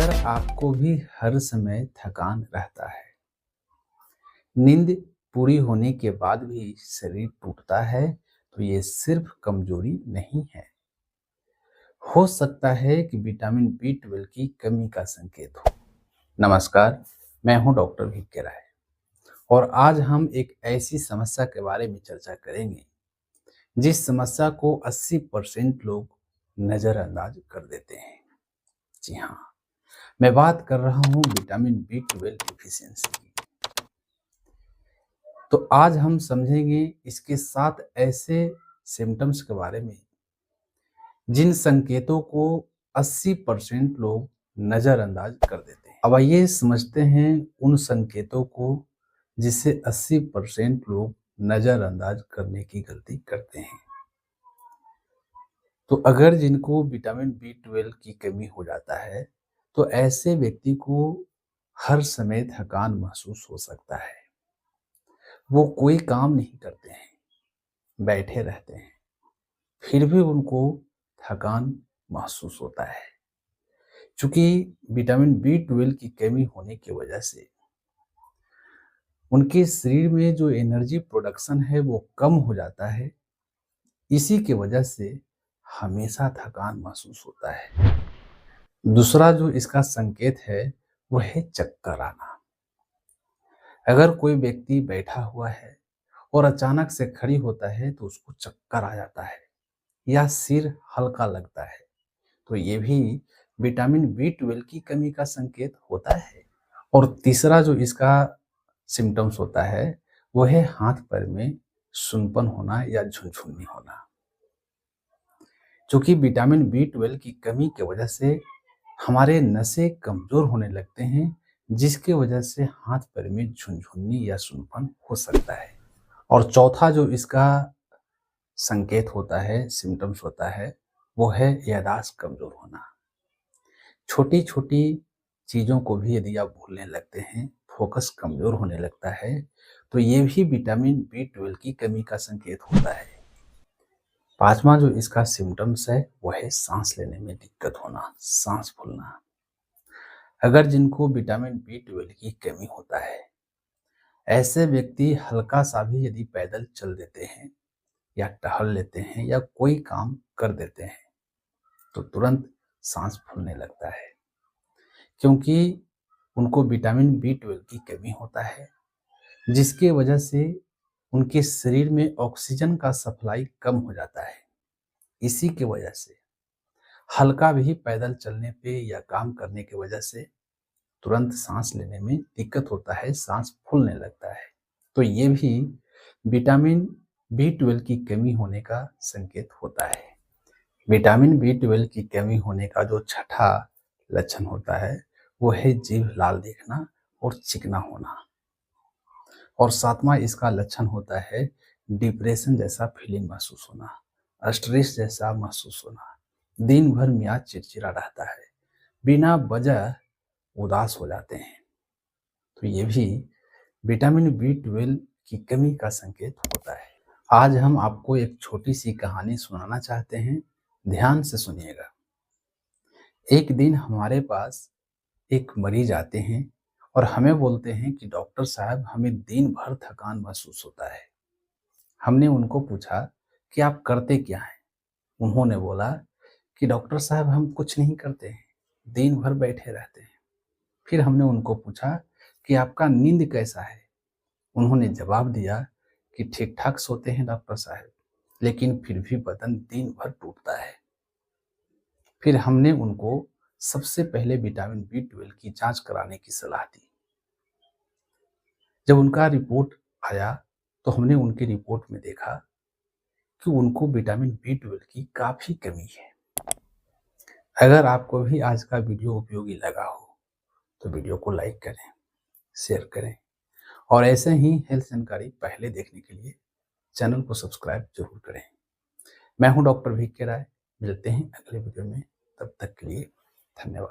अगर आपको भी हर समय थकान रहता है, नींद पूरी होने के बाद भी शरीर टूटता है, तो ये सिर्फ कमजोरी नहीं है। हो सकता है कि विटामिन बी 12 की कमी का संकेत हो। नमस्कार, मैं हूं डॉक्टर भिक्के राय और आज हम एक ऐसी समस्या के बारे में चर्चा करेंगे जिस समस्या को 80% लोग नजरअंदाज कर देते हैं। जी हाँ, मैं बात कर रहा हूँ विटामिन बी 12 डिफिशियंसी की। तो आज हम समझेंगे इसके 7 ऐसे सिम्टम्स के बारे में जिन संकेतों को 80% लोग नजरअंदाज कर देते हैं। अब आइए समझते हैं उन संकेतों को जिसे 80% लोग नजरअंदाज करने की गलती करते हैं। तो अगर जिनको विटामिन बी 12 की कमी हो जाता है, तो ऐसे व्यक्ति को हर समय थकान महसूस हो सकता है। वो कोई काम नहीं करते हैं, बैठे रहते हैं, फिर भी उनको थकान महसूस होता है। चूंकि विटामिन बी 12 की कमी होने की वजह से उनके शरीर में जो एनर्जी प्रोडक्शन है वो कम हो जाता है। इसी की वजह से हमेशा थकान महसूस होता है। दूसरा जो इसका संकेत है वो है चक्कर आना। अगर कोई व्यक्ति बैठा हुआ है और अचानक से खड़ी होता है तो उसको चक्कर आ जाता है या सिर हल्का लगता है, तो ये भी विटामिन बी 12 की कमी का संकेत होता है। और तीसरा जो इसका सिम्टम्स होता है वो है हाथ पैर में सुनपन होना या झुनझुनी होना। क्योंकि विटामिन बी 12 की कमी की वजह से हमारे नसें कमजोर होने लगते हैं, जिसके वजह से हाथ पैर में झुनझुनी या सुनपन हो सकता है। और चौथा जो इसका संकेत होता है, सिम्टम्स होता है, वो है याददाश्त कमजोर होना। छोटी छोटी चीजों को भी यदि आप भूलने लगते हैं, फोकस कमजोर होने लगता है, तो ये भी विटामिन बी 12 की कमी का संकेत होता है। पांचवा जो इसका सिम्टम्स है वो है सांस लेने में दिक्कत होना, सांस फूलना। अगर जिनको विटामिन बी 12 की कमी होता है, ऐसे व्यक्ति हल्का सा भी यदि पैदल चल देते हैं या टहल लेते हैं या कोई काम कर देते हैं, तो तुरंत सांस फूलने लगता है। क्योंकि उनको विटामिन बी 12 की कमी होता है, जिसके वजह से उनके शरीर में ऑक्सीजन का सप्लाई कम हो जाता है। इसी की वजह से हल्का भी पैदल चलने पे या काम करने की वजह से तुरंत सांस लेने में दिक्कत होता है, सांस फूलने लगता है। तो ये भी विटामिन बी 12 की कमी होने का संकेत होता है। विटामिन बी 12 की कमी होने का जो छठा लक्षण होता है वो है जीभ लाल देखना और चिकना होना। और सातवां इसका लक्षण होता है डिप्रेशन जैसा फीलिंग महसूस होना, स्ट्रेस जैसा महसूस होना, दिन भर मियाज चिड़चिड़ा रहता है, बिना वजह उदास हो जाते हैं। तो ये भी विटामिन बी 12 की कमी का संकेत होता है। आज हम आपको एक छोटी सी कहानी सुनाना चाहते हैं, ध्यान से सुनिएगा। एक दिन हमारे पास एक मरीज आते हैं और हमें बोलते हैं कि डॉक्टर साहब, हमें दिन भर थकान महसूस होता है। हमने उनको पूछा कि आप करते क्या हैं? उन्होंने बोला कि डॉक्टर साहब, हम कुछ नहीं करते हैं, दिन भर बैठे रहते हैं। फिर हमने उनको पूछा कि आपका नींद कैसा है? उन्होंने जवाब दिया कि ठीक ठाक सोते हैं डॉक्टर साहब, लेकिन फिर भी बदन दिन भर टूटता है। फिर हमने उनको सबसे पहले विटामिन बी 12 की जांच कराने की सलाह दी। जब उनका रिपोर्ट आया तो हमने उनकी रिपोर्ट में देखा कि उनको विटामिन बी 12 की काफी कमी है। अगर आपको भी आज का वीडियो उपयोगी लगा हो तो वीडियो को लाइक करें, शेयर करें और ऐसे ही हेल्थ जानकारी पहले देखने के लिए चैनल को सब्सक्राइब जरूर करें। मैं हूं डॉक्टर भिक्के राय, मिलते हैं अगले वीडियो में। तब तक के लिए धन्यवाद।